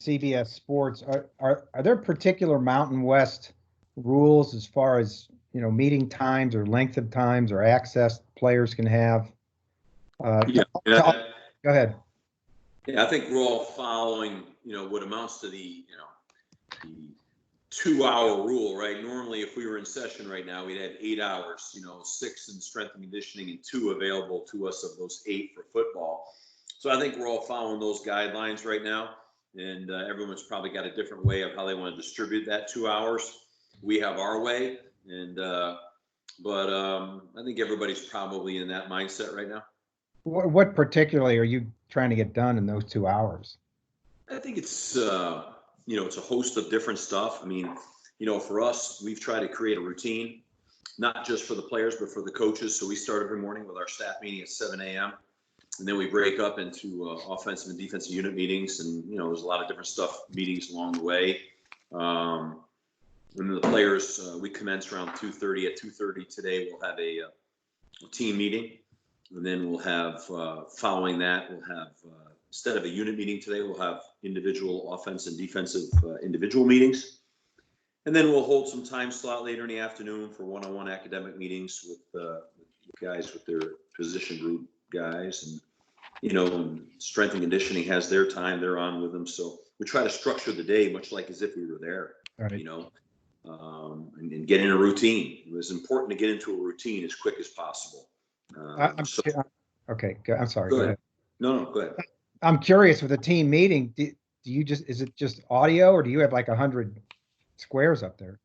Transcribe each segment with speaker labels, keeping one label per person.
Speaker 1: CBS Sports. Are there particular Mountain West rules as far as, meeting times or length of times or access players can have?
Speaker 2: Yeah.
Speaker 1: Go ahead.
Speaker 2: Yeah, I think we're all following, what amounts to the 2-hour rule, right? Normally, if we were in session right now, we'd have 8 hours, 6 in strength and conditioning and 2 available to us of those 8 for football. So I think we're all following those guidelines right now, and everyone's probably got a different way of how they want to distribute that 2 hours. We have our way, and but I think everybody's probably in that mindset right now.
Speaker 1: What particularly are you trying to get done in those 2 hours?
Speaker 2: I think it's it's a host of different stuff. I mean, for us, we've tried to create a routine, not just for the players, but for the coaches. So we start every morning with our staff meeting at 7 a.m. And then we break up into offensive and defensive unit meetings. And, there's a lot of different meetings along the way. And then the players, we commence around 2:30. At 2:30 today, we'll have a team meeting. And then we'll have, following that, instead of a unit meeting today, we'll have individual offense and defensive individual meetings. And then we'll hold some time slot later in the afternoon for one-on-one academic meetings with guys, with their position group guys. And, and strength and conditioning has their time, they're on with them. So we try to structure the day much like as if we were there,
Speaker 1: right.
Speaker 2: And get in a routine. It was important to get into a routine as quick as possible.
Speaker 1: Okay, I'm sorry.
Speaker 2: Go ahead. No, go ahead.
Speaker 1: I'm curious, with a team meeting, is it just audio, or do you have like 100 squares up there?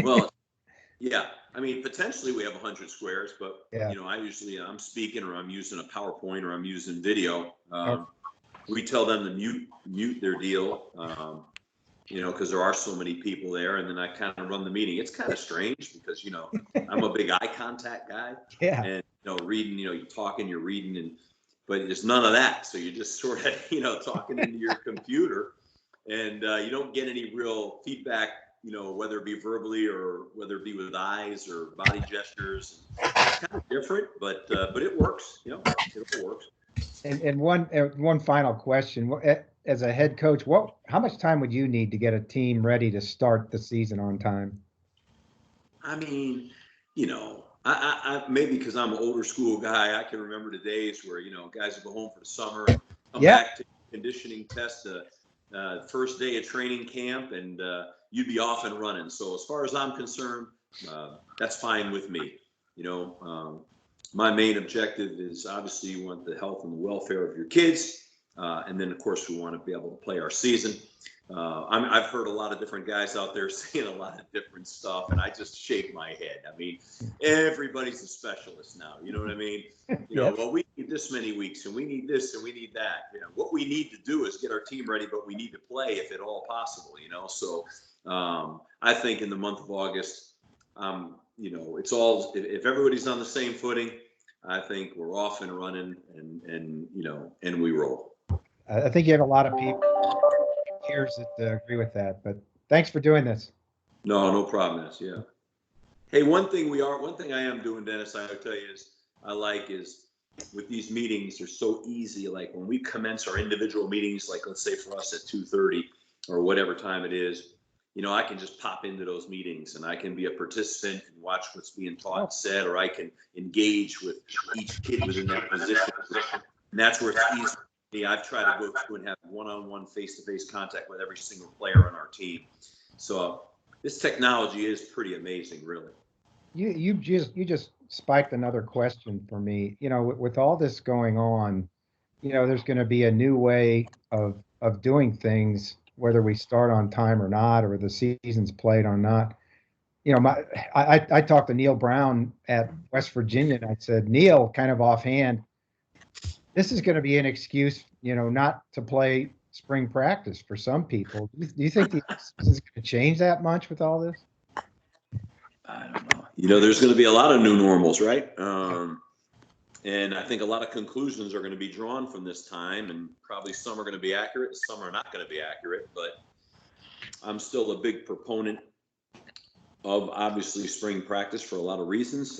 Speaker 2: Well, yeah. I mean, potentially we have 100 squares, but
Speaker 1: yeah.
Speaker 2: I'm speaking, or I'm using a PowerPoint, or I'm using video. We tell them to mute their deal, because there are so many people there, and then I kind of run the meeting. It's kind of strange because I'm a big eye contact guy.
Speaker 1: Yeah.
Speaker 2: And reading, you're talking, you're reading, but there's none of that. So you're just sort of, talking into your computer, and you don't get any real feedback, whether it be verbally or whether it be with eyes or body gestures. It's kind of different, but it works. It works.
Speaker 1: And one final question: as a head coach, how much time would you need to get a team ready to start the season on time?
Speaker 2: I mean, I maybe because I'm an older school guy, I can remember the days where, guys would go home for the summer, come back to conditioning test, first day of training camp, and you'd be off and running. So as far as I'm concerned, that's fine with me. My main objective is obviously you want the health and the welfare of your kids. And then, of course, we want to be able to play our season. I've heard a lot of different guys out there saying a lot of different stuff, and I just shake my head. I mean, everybody's a specialist now. You know what I mean? Well, we need this many weeks, and we need this, and we need that. What we need to do is get our team ready, but we need to play if at all possible. So I think in the month of August, it's all, if everybody's on the same footing, I think we're off and running, and we roll.
Speaker 1: I think you have a lot of people here that agree with that, but thanks for doing this.
Speaker 2: No problem, Dennis. Yeah. Hey, one thing I am doing, Dennis, I'll tell you is with these meetings, they're so easy. Like when we commence our individual meetings, like let's say for us at 2:30 or whatever time it is, I can just pop into those meetings and I can be a participant and watch what's being taught and said, or I can engage with each kid within that position. And that's where it's easy. I've tried to go through and have one-on-one, face-to-face contact with every single player on our team. So this technology is pretty amazing, really.
Speaker 1: You just spiked another question for me. With all this going on, there's going to be a new way of doing things, whether we start on time or not, or the season's played or not. I talked to Neil Brown at West Virginia, and I said, Neil, kind of offhand, this is going to be an excuse, not to play spring practice for some people. Do you think this is going to change that much with all this?
Speaker 2: I don't know. There's going to be a lot of new normals, right? And I think a lot of conclusions are going to be drawn from this time, and probably some are going to be accurate, some are not going to be accurate. But I'm still a big proponent of obviously spring practice for a lot of reasons.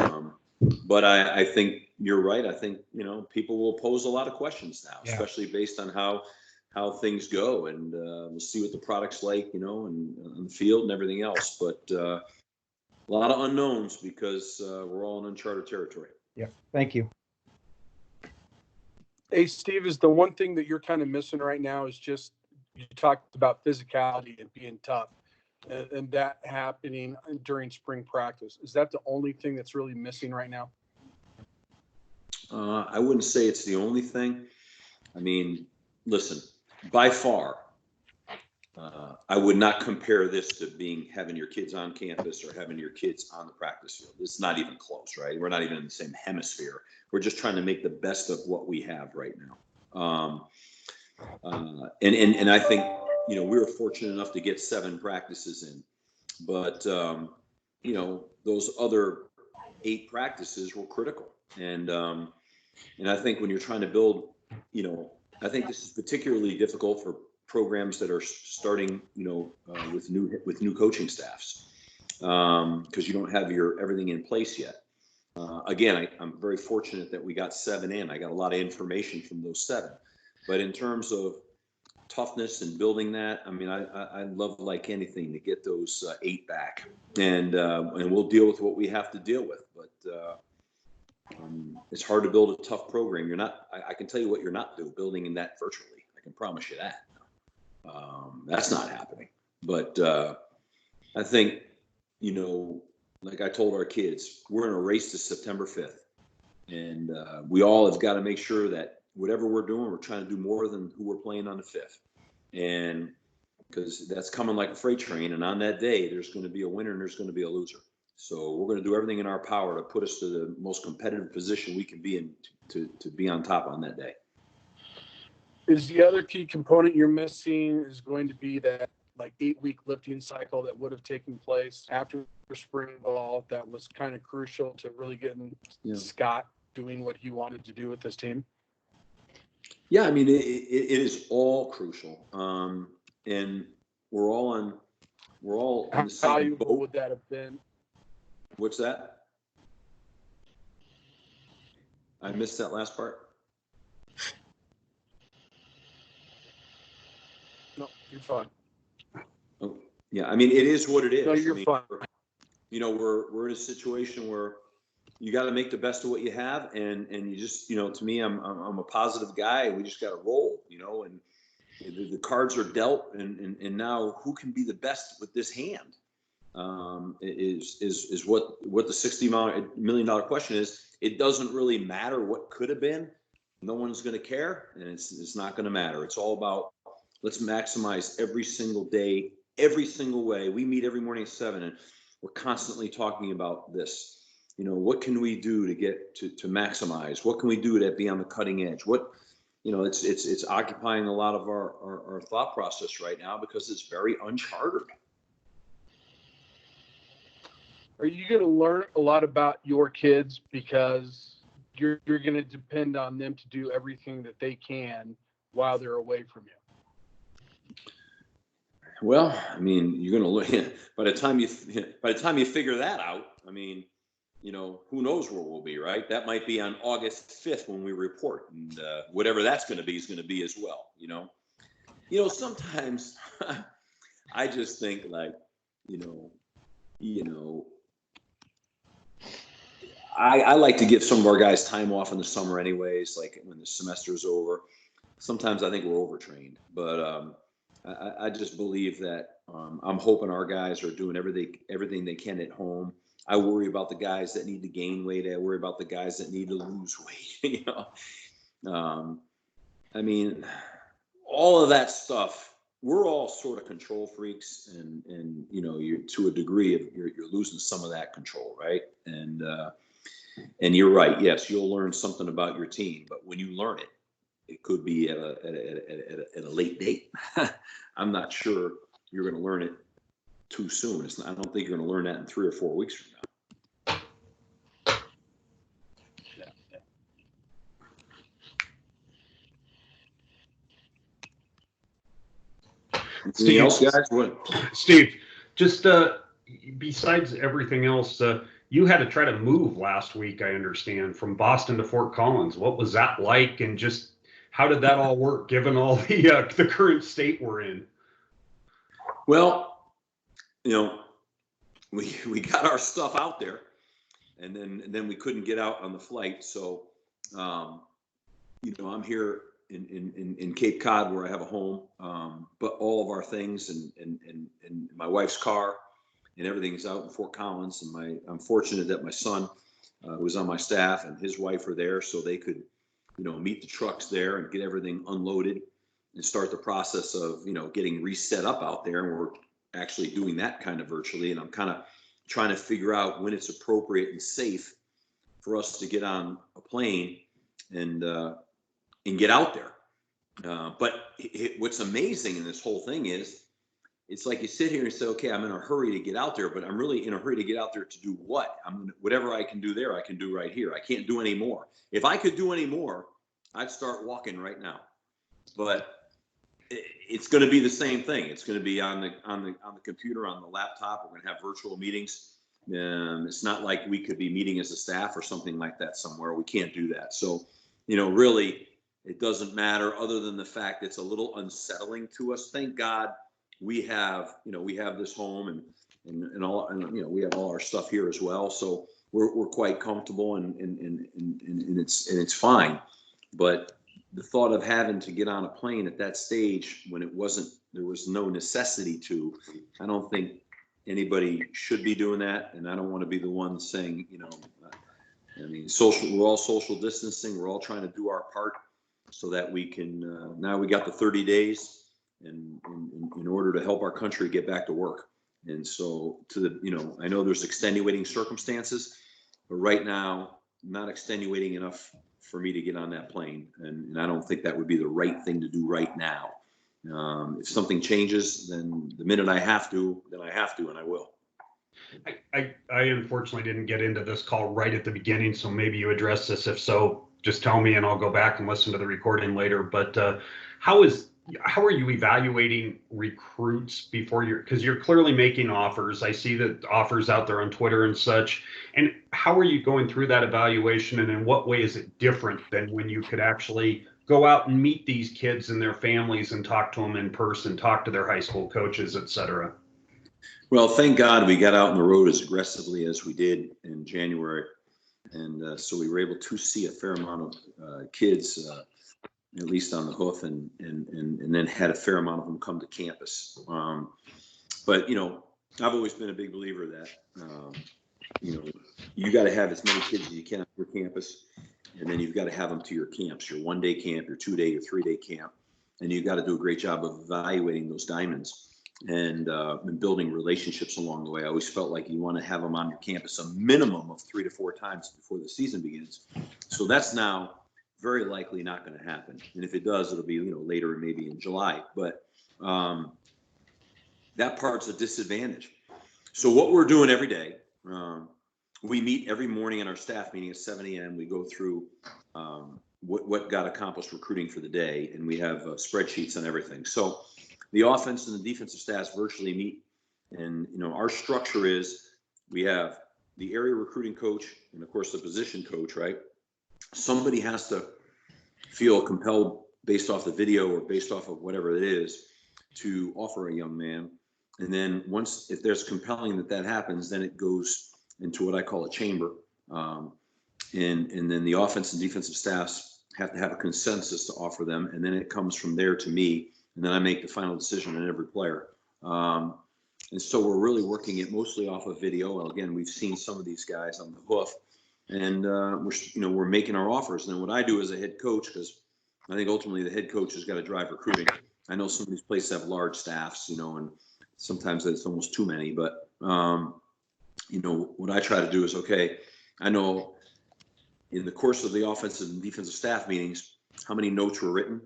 Speaker 2: But I think you're right. I think, people will pose a lot of questions now, especially based on how how things go, and we'll see what the product's like, and on the field and everything else. But a lot of unknowns because we're all in uncharted territory.
Speaker 1: Yeah. Thank you.
Speaker 3: Hey, Steve, is the one thing that you're kind of missing right now is just, you talked about physicality and being tough and that happening during spring practice. Is that the only thing that's really missing right now?
Speaker 2: I wouldn't say it's the only thing. I mean, listen, by far, I would not compare this to having your kids on campus or having your kids on the practice field. It's not even close, right? We're not even in the same hemisphere. We're just trying to make the best of what we have right now. And I think, we were fortunate enough to get 7 practices in, but, those other 8 practices were critical. And I think when you're trying to build, I think this is particularly difficult for programs that are starting, with new coaching staffs, because you don't have everything in place yet. Again, I'm very fortunate that we got 7 in. I got a lot of information from those 7, but in terms of toughness and building that, I mean, I love like anything to get those 8 back, and we'll deal with what we have to deal with. But it's hard to build a tough program. I can tell you what you're not building in that virtually. I can promise you that. That's not happening. But I think, like I told our kids, we're in a race to September 5th. And we all have got to make sure that whatever we're doing, we're trying to do more than who we're playing on the 5th. And because that's coming like a freight train. And on that day, there's going to be a winner and there's going to be a loser. So we're going to do everything in our power to put us to the most competitive position we can be in to be on top on that day.
Speaker 3: Is the other key component you're missing is going to be that like 8-week lifting cycle that would have taken place after spring ball that was kind of crucial to really getting Scott doing what he wanted to do with this team?
Speaker 2: Yeah, I mean, it is all crucial. And we're all in the same
Speaker 3: valuable
Speaker 2: boat.
Speaker 3: Would that have been?
Speaker 2: What's that? I missed that last part.
Speaker 3: No, you're fine.
Speaker 2: Oh, yeah, I mean, it is what it is.
Speaker 3: No, you're fine.
Speaker 2: We're in a situation where you got to make the best of what you have, and you just, to me, I'm a positive guy. We just got to roll, and the cards are dealt, and now who can be the best with this hand is what the $60 million question is. It doesn't really matter what could have been. No one's going to care, and it's not going to matter. It's all about let's maximize every single day, every single way. We meet every morning at 7, and we're constantly talking about this. What can we do to get to maximize? What can we do to be on the cutting edge? What, it's occupying a lot of our thought process right now because it's very uncharted.
Speaker 3: Are you going to learn a lot about your kids because you're going to depend on them to do everything that they can while they're away from you?
Speaker 2: Well, I mean, you're going to look by the time you figure that out. I mean, who knows where we'll be, right? That might be on August 5th when we report, and whatever that's going to be is going to be as well. Sometimes I just think like, I like to give some of our guys time off in the summer anyways, like when the semester is over. Sometimes I think we're overtrained, but I just believe that I'm hoping our guys are doing everything they can at home. I worry about the guys that need to gain weight. I worry about the guys that need to lose weight. I mean, all of that stuff. We're all sort of control freaks, and you're to a degree, you're losing some of that control, right? And you're right. Yes, you'll learn something about your team, but when you learn it, it could be at a late date. I'm not sure you're going to learn it too soon. I don't think you're going to learn that in 3 or 4 weeks from now.
Speaker 4: Steve,
Speaker 2: else, guys? What?
Speaker 4: Steve, just besides everything else, you had to try to move last week, I understand, from Boston to Fort Collins. What was that like? And just how did that all work, given all the current state we're in?
Speaker 2: Well, we got our stuff out there, and then we couldn't get out on the flight. So, I'm here in Cape Cod where I have a home, but all of our things and my wife's car and everything is out in Fort Collins. And I'm fortunate that my son was on my staff and his wife were there, so they could, meet the trucks there and get everything unloaded and start the process of, getting reset up out there. And we're actually doing that kind of virtually. And I'm kind of trying to figure out when it's appropriate and safe for us to get on a plane and get out there. But what's amazing in this whole thing is, it's like you sit here and say, okay, I'm in a hurry to get out there, but I'm really in a hurry to get out there to do what? Whatever I can do there, I can do right here. I can't do any more. If I could do any more, I'd start walking right now. But it's going to be the same thing. It's going to be on the computer, on the laptop. We're going to have virtual meetings. It's not like we could be meeting as a staff or something like that somewhere. We can't do that. So, really, it doesn't matter, other than the fact it's a little unsettling to us. Thank God we have this home and all, and we have all our stuff here as well. So we're quite comfortable and it's fine. But the thought of having to get on a plane at that stage when there was no necessity to, I don't think anybody should be doing that. And I don't want to be the one saying, we're all social distancing. We're all trying to do our part so that we can, now we got the 30 days and in order to help our country get back to work. And so I know there's extenuating circumstances, but right now, not extenuating enough for me to get on that plane. And I don't think that would be the right thing to do right now. If something changes, then the minute I have to, then I have to, and I will.
Speaker 4: I unfortunately didn't get into this call right at the beginning, so maybe you address this. If so, just tell me and I'll go back and listen to the recording later. But how are you evaluating recruits because you're clearly making offers? I see the offers out there on Twitter and such. And how are you going through that evaluation? And in what way is it different than when you could actually go out and meet these kids and their families and talk to them in person, talk to their high school coaches, et cetera?
Speaker 2: Well, thank God we got out on the road as aggressively as we did in January. And so we were able to see a fair amount of kids, at least on the hoof, and then had a fair amount of them come to campus. But I've always been a big believer that you got to have as many kids as you can on your campus, and then you've got to have them to your camps, your 1-day camp, your 2-day, your 3-day camp, and you've got to do a great job of evaluating those diamonds and building relationships along the way. I always felt like you want to have them on your campus a minimum of 3 to 4 times before the season begins. So that's now very likely not going to happen. And if it does, it'll be later, maybe in July. But that part's a disadvantage. So what we're doing every day, we meet every morning in our staff meeting at 7 a.m. We go through what got accomplished recruiting for the day, and we have spreadsheets on everything. So the offense and the defensive staffs virtually meet, and our structure is we have the area recruiting coach and of course the position coach, right? Somebody has to feel compelled based off the video or based off of whatever it is to offer a young man. And then if there's compelling that happens, then it goes into what I call a chamber. And then the offense and defensive staffs have to have a consensus to offer them. And then it comes from there to me. And then I make the final decision on every player. And so we're really working it mostly off of video. Again, we've seen some of these guys on the hoof. And we're making our offers. And then what I do as a head coach, because I think ultimately the head coach has got to drive recruiting. I know some of these places have large staffs, and sometimes it's almost too many. But what I try to do is, okay, I know in the course of the offensive and defensive staff meetings, how many notes were written,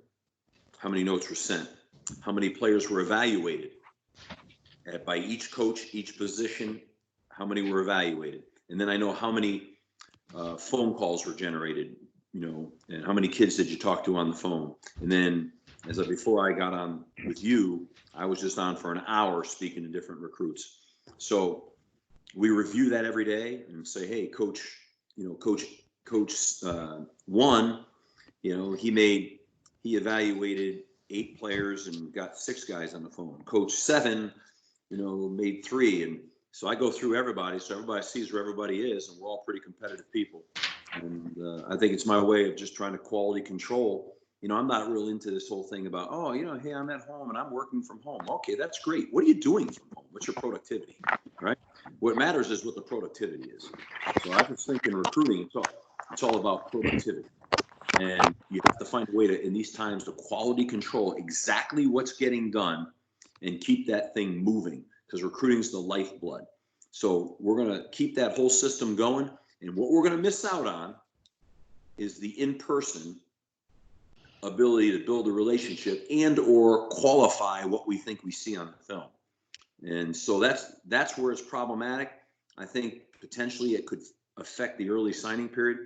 Speaker 2: how many notes were sent, how many players were evaluated by each coach, each position, how many were evaluated, and then I know how many phone calls were generated, and how many kids did you talk to on the phone. And then before I got on with you, I was just on for an hour speaking to different recruits. So we review that every day and say, hey, coach one, he he evaluated 8 players and got 6 guys on the phone. Coach 7, made 3. And so I go through everybody, so everybody sees where everybody is, and we're all pretty competitive people. And I think it's my way of just trying to quality control. I'm not real into this whole thing about, hey, I'm at home and I'm working from home. Okay, that's great. What are you doing from home? What's your productivity, right? What matters is what the productivity is. So I just think in recruiting, it's all about productivity. And you have to find a way to, in these times, to quality control exactly what's getting done and keep that thing moving, because recruiting is the lifeblood. So we're going to keep that whole system going. And what we're going to miss out on is the in-person ability to build a relationship and or qualify what we think we see on the film. And so that's where it's problematic. I think potentially it could affect the early signing period.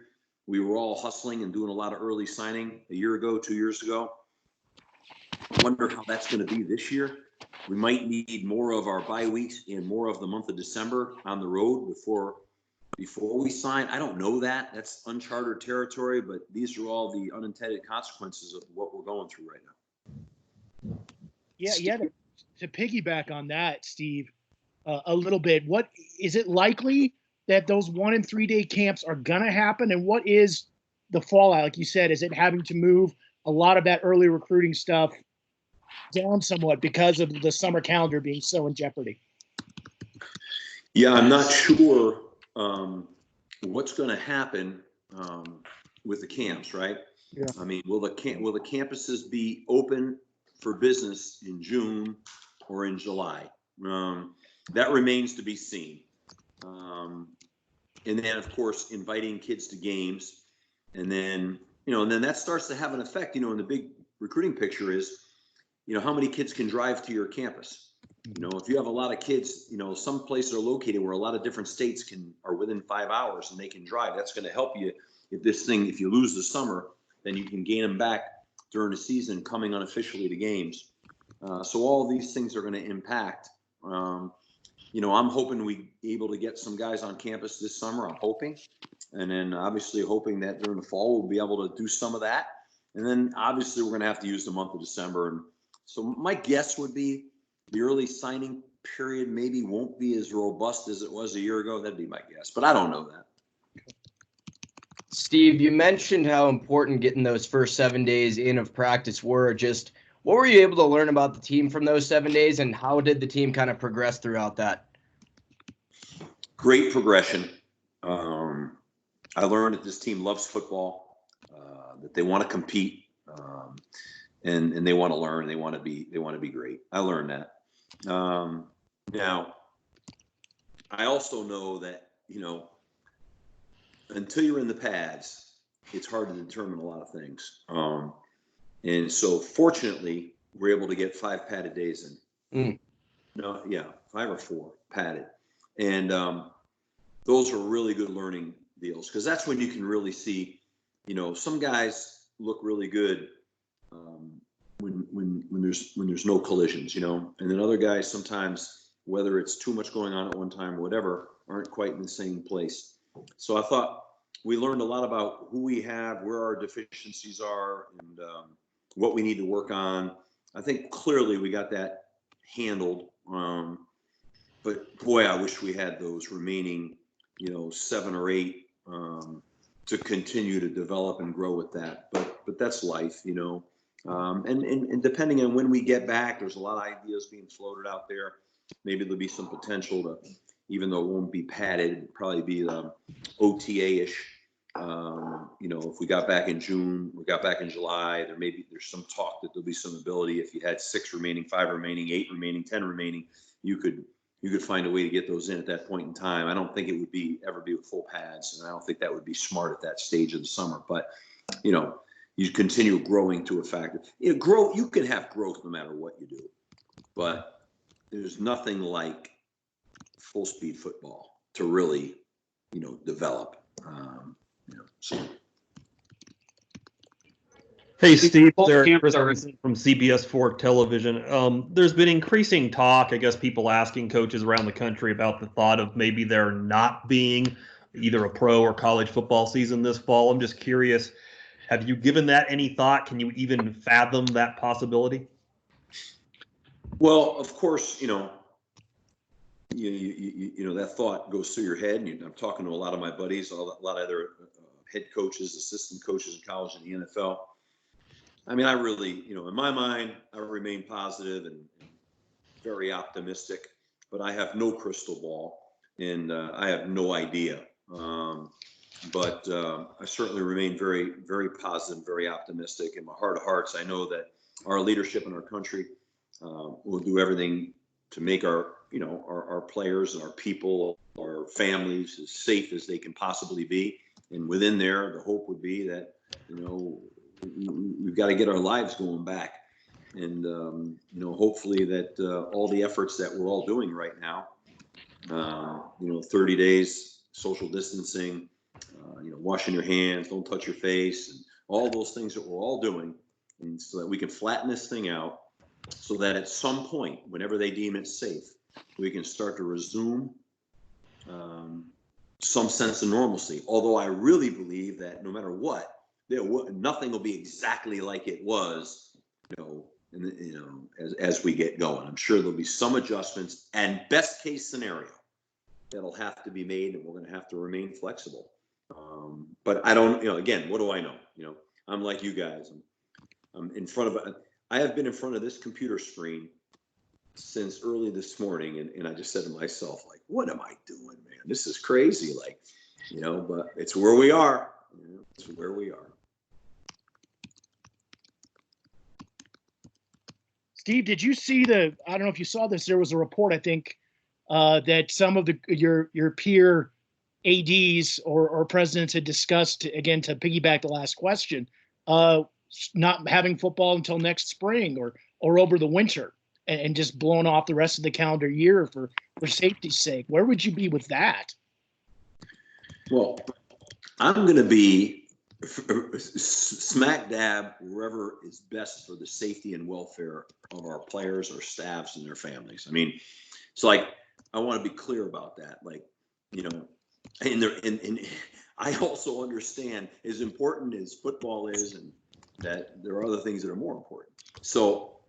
Speaker 2: We were all hustling and doing a lot of early signing a year ago, 2 years ago. I wonder how that's going to be this year. We might need more of our bye weeks and more of the month of December on the road before we sign. I don't know that. That's uncharted territory, but these are all the unintended consequences of what we're going through right now.
Speaker 5: Yeah. To piggyback on that, Steve, a little bit, what is it likely that those 1 and 3 day camps are going to happen? And what is the fallout? Like you said, is it having to move a lot of that early recruiting stuff down somewhat because of the summer calendar being so in jeopardy?
Speaker 2: Yeah, I'm not sure what's going to happen with the camps, right?
Speaker 5: Yeah.
Speaker 2: I mean, will the campuses be open for business in June or in July? That remains to be seen. And then, of course, inviting kids to games, and then that starts to have an effect. In the big recruiting picture is, how many kids can drive to your campus? If you have a lot of kids, some places are located where a lot of different states are within 5 hours and they can drive. That's going to help you if you lose the summer, then you can gain them back during the season coming unofficially to games. So all of these things are going to impact. I'm hoping we able to get some guys on campus this summer. I'm hoping. And then obviously hoping that during the fall, we'll be able to do some of that. And then obviously we're going to have to use the month of December. And so my guess would be the early signing period maybe won't be as robust as it was a year ago. That'd be my guess, but I don't know that.
Speaker 6: Steve, you mentioned how important getting those first 7 days in of practice were. Just what were you able to learn about the team from those 7 days, and how did the team kind of progress throughout that?
Speaker 2: Great progression. I learned that this team loves football, that they want to compete, and they want to learn. They want to be great. I learned that. Now, I also know that until you're in the pads, it's hard to determine a lot of things. And so, fortunately, we're able to get 5 padded days in. 5 or 4 padded, and those are really good learning deals, because that's when you can really see. Some guys look really good when there's no collisions, and then other guys sometimes, whether it's too much going on at one time or whatever, aren't quite in the same place. So I thought we learned a lot about who we have, where our deficiencies are, and what we need to work on. I think clearly we got that handled. But boy, I wish we had those remaining, 7 or 8 to continue to develop and grow with that. But that's life, And depending on when we get back, there's a lot of ideas being floated out there. Maybe there'll be some potential to, even though it won't be padded, it'd probably be OTA-ish. If we got back in June, we got back in July, there's some talk that there'll be some ability. If you had 6 remaining, 5 remaining, 8 remaining, 10 remaining, you could find a way to get those in at that point in time. I don't think it would ever be with full pads, and I don't think that would be smart at that stage of the summer. But you continue growing to a factor. You can have growth no matter what you do, but there's nothing like full speed football to really, develop. So.
Speaker 7: Hey, Steve,
Speaker 4: Both
Speaker 7: Derek
Speaker 4: camps
Speaker 7: Christensen from CBS4 Television. There's been increasing talk, I guess, people asking coaches around the country about the thought of maybe there not being either a pro or college football season this fall. I'm just curious, Have you given that any thought? Can you even fathom that possibility?
Speaker 2: Well, of course, you know that thought goes through your head, and I'm talking to a lot of my buddies, a lot of other head coaches, assistant coaches in college and the NFL. I mean, I really, in my mind, I remain positive and very optimistic, but I have no crystal ball, and I have no idea. But I certainly remain very, very positive, very optimistic. In my heart of hearts, I know that our leadership in our country will do everything to make our players and our people, our families as safe as they can possibly be. And within there, the hope would be that, we've got to get our lives going back. And, hopefully that all the efforts that we're all doing right now, 30 days, social distancing, washing your hands, don't touch your face, and all those things that we're all doing, and so that we can flatten this thing out so that at some point, whenever they deem it safe, we can start to resume some sense of normalcy. Although I really believe that no matter what, nothing will be exactly like it was, as we get going. I'm sure there'll be some adjustments, and best case scenario that'll have to be made, and we're going to have to remain flexible. But I don't, again, what do I know? I'm like you guys. I'm in front of I have been in front of this computer screen since early this morning, and I just said to myself, like, what am I doing, man? This is crazy, like, but it's where we are. It's where we are.
Speaker 5: Steve, did you see I don't know if you saw this, there was a report, I think, that some of your peer ADs or presidents had discussed, again, to piggyback the last question, not having football until next spring or over the winter, and just blowing off the rest of the calendar year for safety's sake. Where would you be with that?
Speaker 2: Well, I'm going to be smack dab wherever is best for the safety and welfare of our players, our staffs, and their families. I mean, it's like, I want to be clear about that. Like, and I also understand, as important as football is, and that there are other things that are more important. So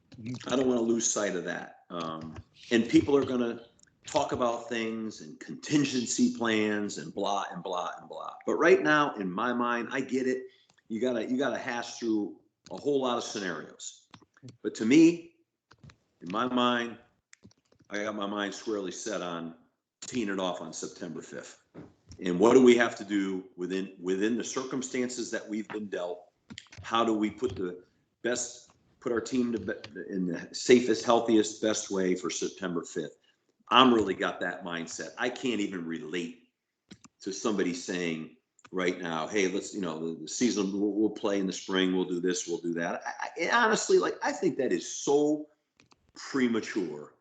Speaker 2: I don't want to lose sight of that. And people are going to talk about things and contingency plans and blah and blah and blah. But right now, in my mind, I get it. You gotta hash through a whole lot of scenarios. But to me, in my mind, I got my mind squarely set on teeing it off on September 5th. And what do we have to do within the circumstances that we've been dealt? How do we put our team in the safest, healthiest, best way for September 5th? I'm really got that mindset. I can't even relate to somebody saying right now, hey, let's, the season, we'll play in the spring, we'll do this, we'll do that. I honestly, I think that is so premature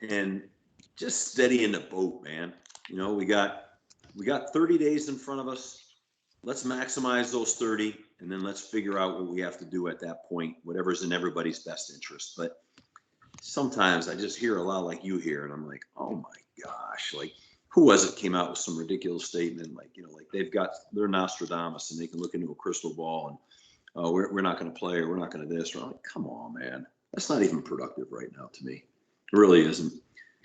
Speaker 2: and just steady in the boat, man. We got 30 days in front of us. Let's maximize those 30, and then let's figure out what we have to do at that point, whatever's in everybody's best interest. But sometimes I just hear a lot like you hear, and I'm like, oh my gosh, like, who was it came out with some ridiculous statement, like they're Nostradamus and they can look into a crystal ball and, oh, we're not going to play, or we're not going to this. Or I'm like, come on, man, that's not even productive right now to me. It really isn't.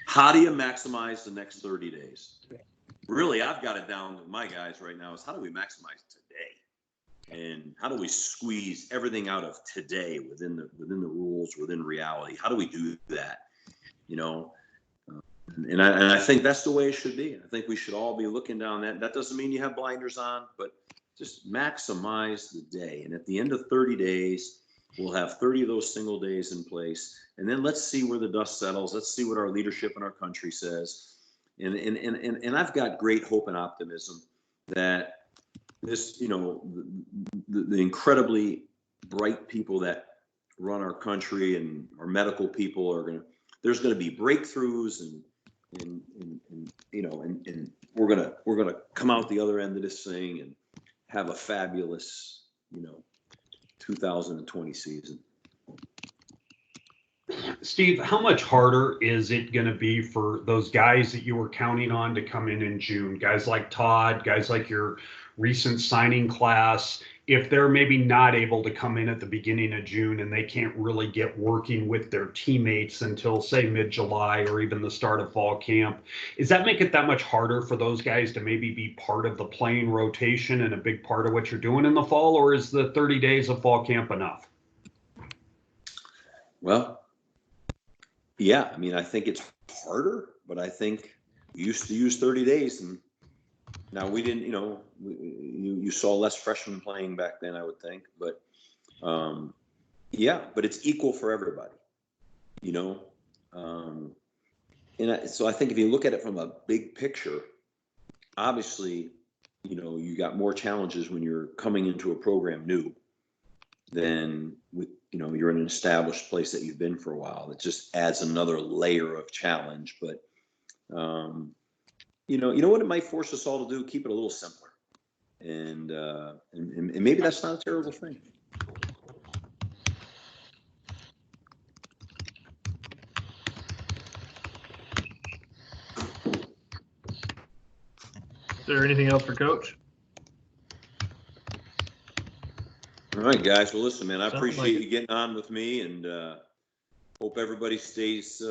Speaker 2: How do you maximize the next 30 days? Really, I've got it down to my guys right now is, how do we maximize today? And how do we squeeze everything out of today within the rules, within reality? How do we do that? And I think that's the way it should be. I think we should all be looking down that. That doesn't mean you have blinders on, but just maximize the day. And at the end of 30 days, we'll have 30 of those single days in place. And then let's see where the dust settles. Let's see what our leadership in our country says. And I've got great hope and optimism that this, the incredibly bright people that run our country and our medical people there's going to be breakthroughs and we're going to come out the other end of this thing and have a fabulous, 2020 season.
Speaker 4: Steve, how much harder is it going to be for those guys that you were counting on to come in June? Guys like Todd, guys like your recent signing class. if they're maybe not able to come in at the beginning of June and they can't really get working with their teammates until, say, mid-July or even the start of fall camp, does that make it that much harder for those guys to maybe be part of the playing rotation and a big part of what you're doing in the fall, or is the 30 days of fall camp enough?
Speaker 2: Well, yeah, I mean, I think it's harder, but I think we used to use 30 days, and now we didn't, you saw less freshmen playing back then, I would think, but yeah, but it's equal for everybody, so I think if you look at it from a big picture, obviously, you got more challenges when you're coming into a program new than with, you're in an established place that you've been for a while. It just adds another layer of challenge, but you know what it might force us all to do? Keep it a little simpler. And maybe that's not a terrible thing.
Speaker 8: Is there anything else for Coach?
Speaker 2: All right, guys. Well, listen, man, I appreciate you getting on with me, and hope everybody stays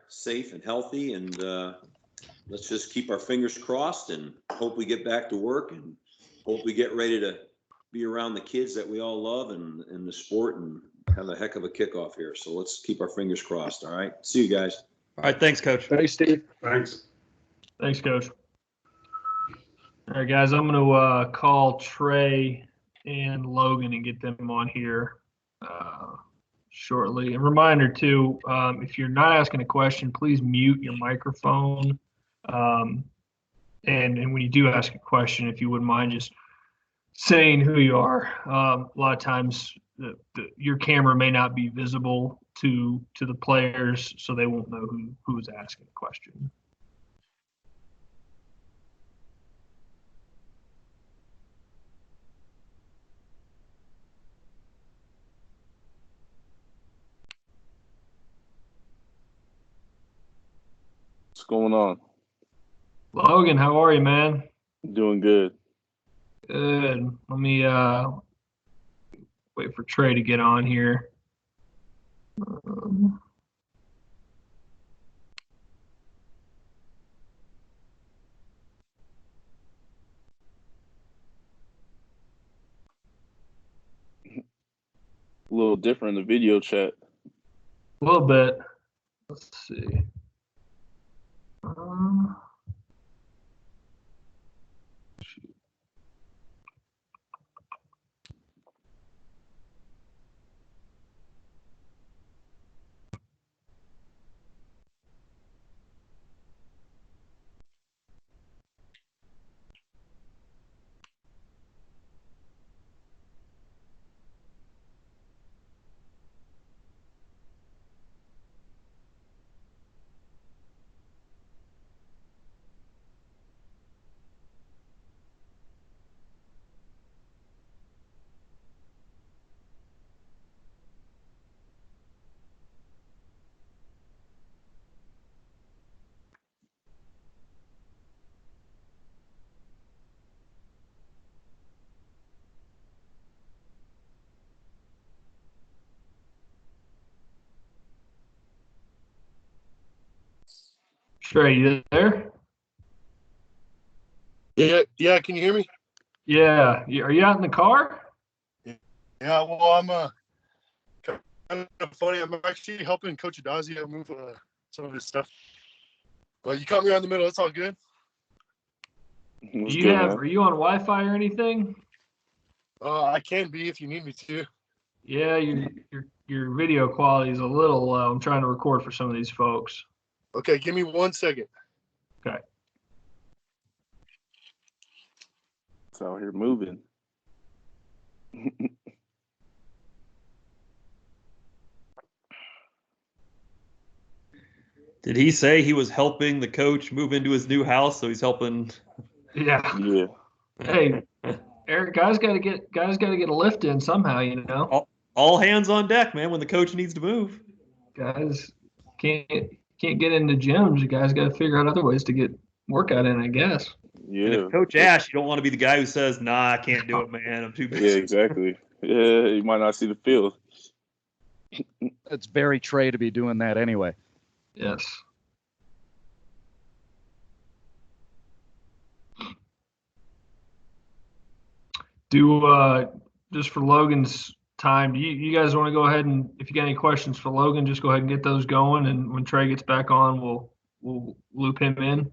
Speaker 2: safe and healthy, and let's just keep our fingers crossed and hope we get back to work and hope we get ready to be around the kids that we all love and the sport and have a heck of a kickoff here. So let's keep our fingers crossed. All right. See you guys.
Speaker 7: All right. Thanks, Coach.
Speaker 3: Thanks, Steve.
Speaker 4: Thanks.
Speaker 8: Thanks, Coach. All right, guys, I'm going to call Trey and Logan and get them on here shortly. A reminder, too, if you're not asking a question, please mute your microphone. And when you do ask a question, if you wouldn't mind just saying who you are. A lot of times your camera may not be visible to the players, so they won't know who is asking the question.
Speaker 9: What's going on?
Speaker 8: Logan, how are you, man?
Speaker 9: Doing good.
Speaker 8: Good. Let me wait for Trey to get on here.
Speaker 9: A little different in the video chat.
Speaker 8: A little bit. Let's see. Trey, you there?
Speaker 3: Yeah. Can you hear me?
Speaker 8: Yeah. Are you out in the car?
Speaker 3: Yeah. Well, I'm kind of funny. I'm actually helping Coach Addazio move some of his stuff. But you caught me on the middle. It's all good.
Speaker 9: What's good, man?
Speaker 8: Are you on Wi-Fi or anything?
Speaker 3: I can be if you need me to.
Speaker 8: Yeah, your video quality is a little low. I'm trying to record for some of these folks.
Speaker 3: Okay, give me 1 second.
Speaker 8: Okay.
Speaker 9: It's out here moving.
Speaker 7: Did he say he was helping the coach move into his new house? So he's helping.
Speaker 8: Yeah.
Speaker 9: Yeah.
Speaker 8: Hey, Eric, guys got to get a lift in somehow, you know.
Speaker 7: All hands on deck, man. When the coach needs to move.
Speaker 8: Guys can't get into gyms. You guys got to figure out other ways to get workout in, I guess.
Speaker 9: Yeah.
Speaker 7: And if Coach Ash, you don't want to be the guy who says, "Nah, I can't do it, man. I'm too busy."
Speaker 9: Yeah, exactly. Yeah, you might not see the field.
Speaker 10: It's very Trey to be doing that anyway.
Speaker 8: Yes. Just for Logan's time, do you guys want to go ahead and, if you got any questions for Logan, just go ahead and get those going, and when Trey gets back on, we'll loop him in.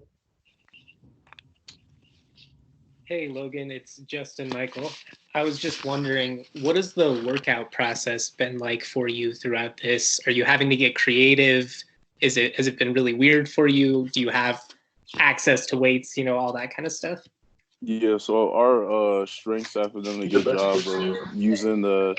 Speaker 11: Hey Logan, it's Justin Michael. I was just wondering, what has the workout process been like for you throughout this? Are you having to get creative? Has it been really weird for you? Do you have access to weights, all that kind of stuff?
Speaker 9: Yeah, so our strength staff have done a good job of using the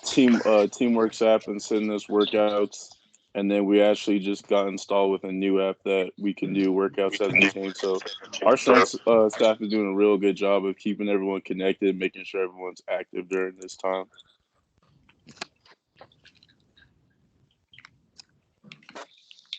Speaker 9: Teamworks app and sending us workouts. And then we actually just got installed with a new app that we can do workouts as a team. So our strength staff is doing a real good job of keeping everyone connected, making sure everyone's active during this time.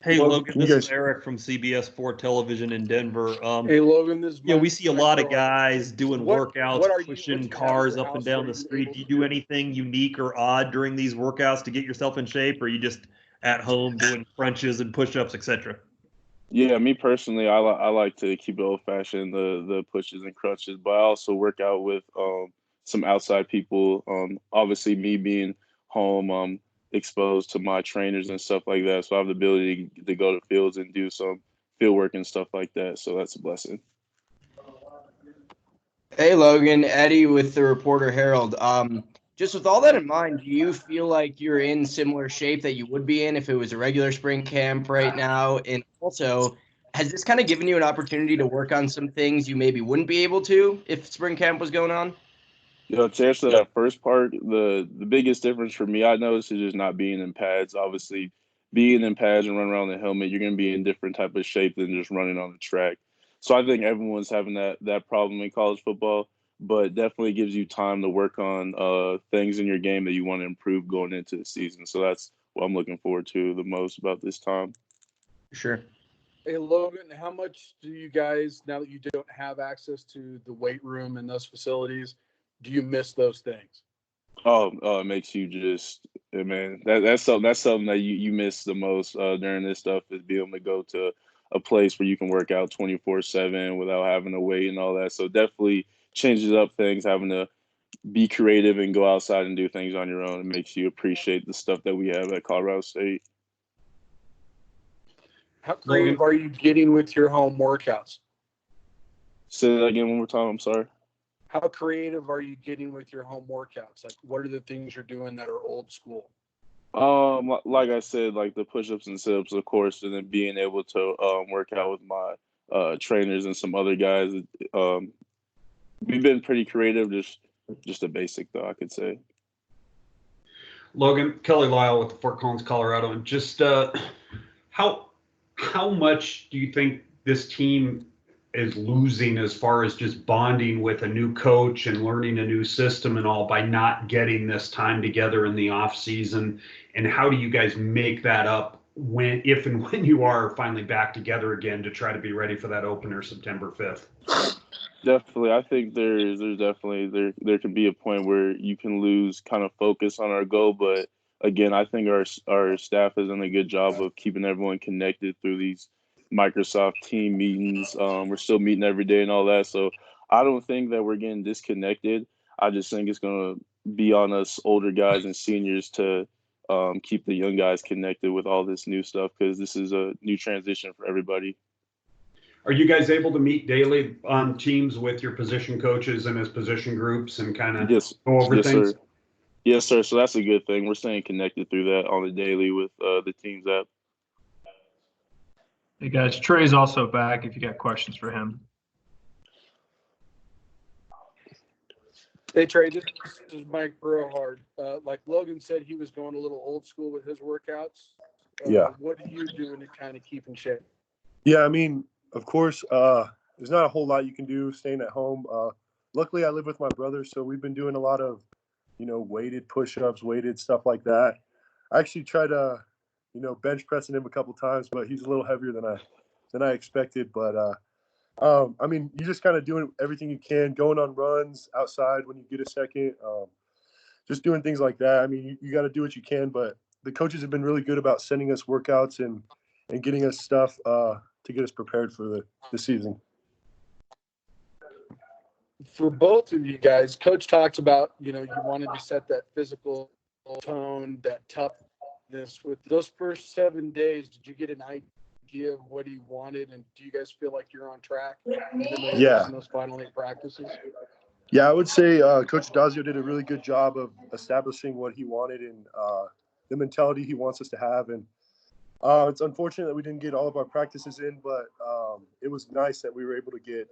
Speaker 7: Hey, Logan, this is Eric from CBS 4 Television in Denver.
Speaker 3: Hey, Logan, this is
Speaker 7: we see a lot of guys doing workouts, pushing cars up and down the street. Do you do anything unique or odd during these workouts to get yourself in shape, or are you just at home doing crunches and push-ups, etc.?
Speaker 9: Yeah, me personally, I like to keep it old-fashioned, the pushes and crunches, but I also work out with some outside people. Obviously, me being home, exposed to my trainers and stuff like that, so I have the ability to go to fields and do some field work and stuff like that, so that's a blessing.
Speaker 6: Hey Logan, Eddie with the Reporter Herald. Just with all that in mind, do you feel like you're in similar shape that you would be in if it was a regular spring camp right now? And also, has this kind of given you an opportunity to work on some things you maybe wouldn't be able to if spring camp was going on?
Speaker 9: To answer that first part, the biggest difference for me I noticed is just not being in pads. Obviously, being in pads and running around the helmet, you're going to be in different type of shape than just running on the track. So I think everyone's having that problem in college football, but definitely gives you time to work on things in your game that you want to improve going into the season. So that's what I'm looking forward to the most about this time.
Speaker 6: Sure.
Speaker 3: Hey, Logan, how much do you guys, now that you don't have access to the weight room and those facilities, do you miss those things?
Speaker 9: It makes you just, man, that's something that you miss the most during this stuff, is being able to go to a place where you can work out 24/7 without having to wait and all that. So definitely changes up things, having to be creative and go outside and do things on your own. It makes you appreciate the stuff that we have at Colorado State.
Speaker 3: How creative are you getting with your home workouts?
Speaker 9: Say that again one more time. I'm sorry.
Speaker 3: How creative are you getting with your home workouts? Like, what are the things you're doing that are old school?
Speaker 9: Like I said, like the push-ups and sit-ups, of course, and then being able to work out with my trainers and some other guys. We've been pretty creative, just a basic though, I could say.
Speaker 4: Logan, Kelly Lyle with the Fort Collins, Colorado, and just how much do you think this team is losing as far as just bonding with a new coach and learning a new system and all by not getting this time together in the off season? And how do you guys make that up if and when you are finally back together again to try to be ready for that opener September 5th?
Speaker 9: Definitely. I think there's definitely there can be a point where you can lose kind of focus on our goal, but again, I think our staff has done a good job of keeping everyone connected through these Microsoft team meetings. We're still meeting every day and all that. So I don't think that we're getting disconnected. I just think it's going to be on us older guys and seniors to keep the young guys connected with all this new stuff, because this is a new transition for everybody.
Speaker 4: Are you guys able to meet daily on teams with your position coaches and his position groups and kind of go over things?
Speaker 9: Sir. Yes, sir. So that's a good thing. We're staying connected through that on the daily with the teams app.
Speaker 8: Hey guys, Trey's also back if you got questions for him.
Speaker 3: Hey Trey, this is Mike Burrowhard. Like Logan said, he was going a little old school with his workouts. What are you doing to kind of keep in shape?
Speaker 12: Yeah, I mean, of course, there's not a whole lot you can do staying at home. Luckily, I live with my brother, so we've been doing a lot of, weighted push-ups, weighted stuff like that. I actually tried to, bench pressing him a couple times, but he's a little heavier than I expected. But I mean, you just kind of doing everything you can, going on runs outside when you get a second, just doing things like that. I mean, you got to do what you can, but the coaches have been really good about sending us workouts and getting us stuff to get us prepared for the season.
Speaker 3: For both of you guys, Coach talks about, you wanted to set that physical tone, that toughness. With those first 7 days, did you get an idea of what he wanted, and do you guys feel like you're on track?
Speaker 12: Yeah.
Speaker 3: In those final 8 practices.
Speaker 12: Yeah, I would say Coach Addazio did a really good job of establishing what he wanted and the mentality he wants us to have. And it's unfortunate that we didn't get all of our practices in, but it was nice that we were able to get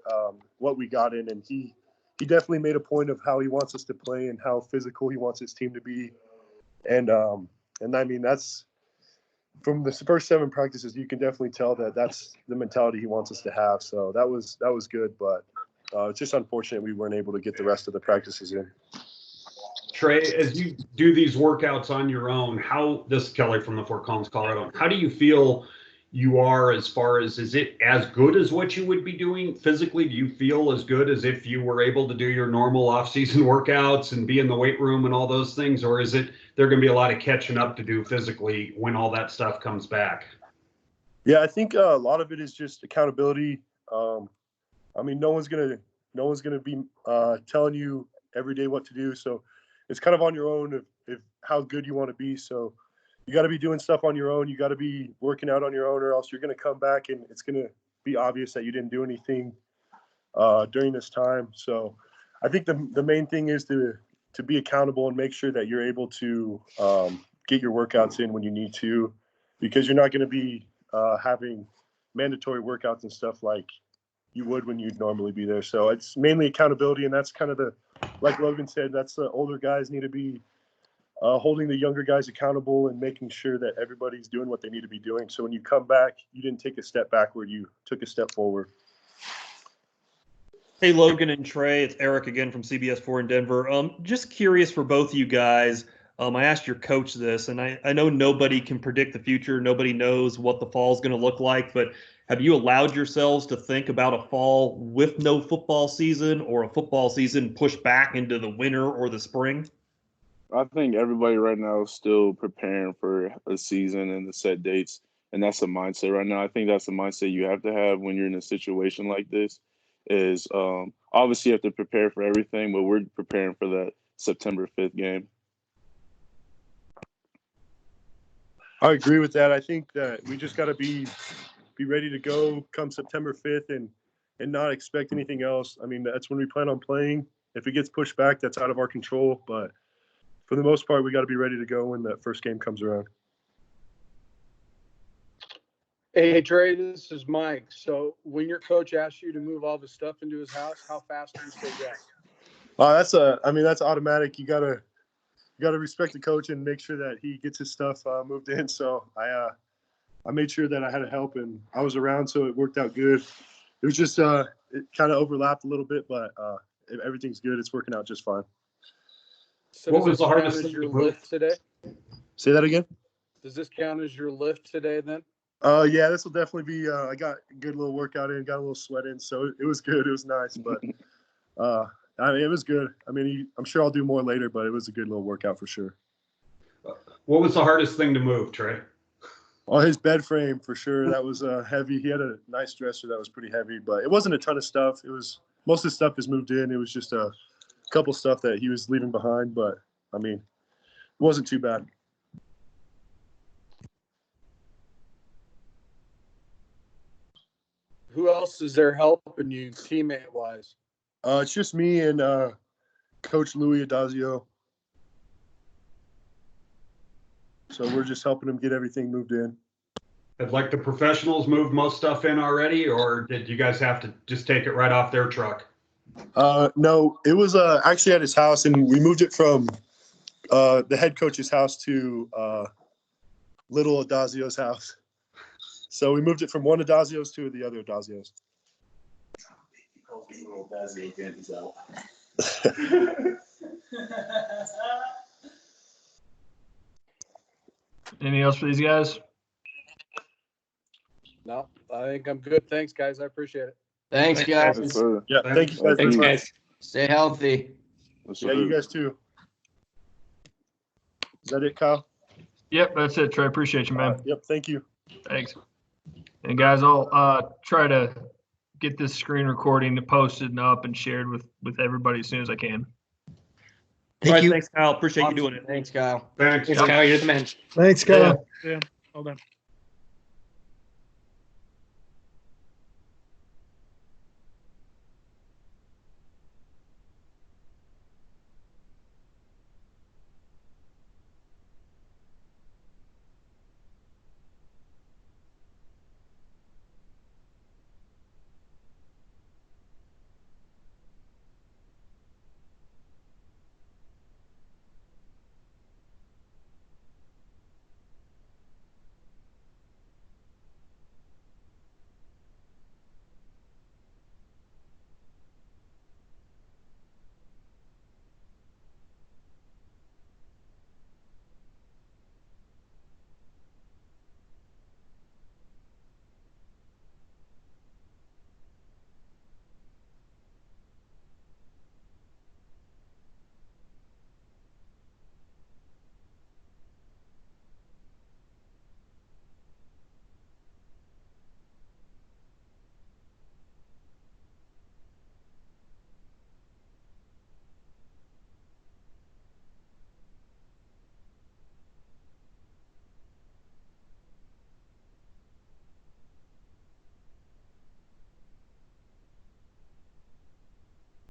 Speaker 12: what we got in. And he definitely made a point of how he wants us to play and how physical he wants his team to be. And I mean, that's from the first 7 practices, you can definitely tell that that's the mentality he wants us to have. So that was good, but it's just unfortunate we weren't able to get the rest of the practices in.
Speaker 4: Trey, as you do these workouts on your own, this is Kelly from the Fort Collins, Colorado, how do you feel you are as far as, is it as good as what you would be doing physically? Do you feel as good as if you were able to do your normal off-season workouts and be in the weight room and all those things? Or is it there going to be a lot of catching up to do physically when all that stuff comes back?
Speaker 12: Yeah, I think a lot of it is just accountability. I mean, no one's gonna be telling you every day what to do. So it's kind of on your own if how good you want to be. So you got to be doing stuff on your own. You got to be working out on your own, or else you're going to come back and it's going to be obvious that you didn't do anything during this time. So I think the main thing is to be accountable and make sure that you're able to get your workouts in when you need to, because you're not going to be having mandatory workouts and stuff like you would when you'd normally be there. So it's mainly accountability, and that's kind of like Logan said, that's the older guys need to be holding the younger guys accountable and making sure that everybody's doing what they need to be doing. So when you come back, you didn't take a step backward, you took a step forward.
Speaker 7: Hey, Logan and Trey, it's Eric again from CBS4 in Denver. Just curious for both of you guys. I asked your coach this, and I know nobody can predict the future. Nobody knows what the fall is going to look like, but have you allowed yourselves to think about a fall with no football season, or a football season pushed back into the winter or the spring?
Speaker 9: I think everybody right now is still preparing for a season and the set dates, and that's the mindset right now. I think that's the mindset you have to have when you're in a situation like this. Is obviously you have to prepare for everything, but we're preparing for that September 5th game.
Speaker 12: I agree with that. I think that we just got to be ready to go come September 5th and not expect anything else. I mean, that's when we plan on playing. If it gets pushed back, that's out of our control. But for the most part, we got to be ready to go when that first game comes around.
Speaker 3: Hey, Trey, this is Mike. So when your coach asks you to move all the stuff into his house, how fast do you say yes?
Speaker 12: That's automatic. You gotta respect the coach and make sure that he gets his stuff moved in. So I made sure that I had help and I was around, so it worked out good. It was just it kind of overlapped a little bit, but everything's good. It's working out just fine.
Speaker 3: So
Speaker 4: what was the hardest thing
Speaker 3: your
Speaker 4: to move?
Speaker 3: lift today?
Speaker 12: Say that again.
Speaker 3: Does this count as your lift today then?
Speaker 12: Yeah, this will definitely be. I got a good little workout in, got a little sweat in, so it was good. It was nice, but it was good. I mean, I'm sure I'll do more later, but it was a good little workout for sure.
Speaker 4: What was the hardest thing to move, Trey?
Speaker 12: Oh, his bed frame for sure. That was heavy. He had a nice dresser that was pretty heavy, but it wasn't a ton of stuff. It was most of the stuff is moved in. It was just a couple stuff that he was leaving behind, but I mean, it wasn't too bad.
Speaker 3: Who else is there helping you teammate wise?
Speaker 12: It's just me and Coach Louis Addazio. So we're just helping him get everything moved in.
Speaker 4: Had like the professionals moved most stuff in already, or did you guys have to just take it right off their truck?
Speaker 12: No, it was actually at his house, and we moved it from the head coach's house to little Addazio's house. So we moved it from one Addazio's to the other Addazio's.
Speaker 8: Anything else for these guys?
Speaker 3: No, I think I'm good. Thanks, guys. I appreciate it.
Speaker 6: Thanks, guys.
Speaker 9: Yes, sir.
Speaker 12: Yeah, thank you guys very
Speaker 11: Thanks,
Speaker 12: much.
Speaker 11: guys.
Speaker 6: Stay healthy.
Speaker 9: Yes,
Speaker 12: Yeah,
Speaker 9: sir.
Speaker 12: you guys too. Is that it, Kyle?
Speaker 8: Yep, that's it, Trey. Appreciate you, man.
Speaker 12: Yep, thank you.
Speaker 8: Thanks. And guys, I'll try to get this screen recording posted and up and shared with everybody as soon as I can.
Speaker 7: All right, thanks, Kyle. Appreciate you doing it.
Speaker 6: Thanks, Kyle.
Speaker 4: Thanks.
Speaker 11: Thanks, Kyle. You're the man.
Speaker 13: Thanks, Kyle.
Speaker 5: Yeah. Hold on.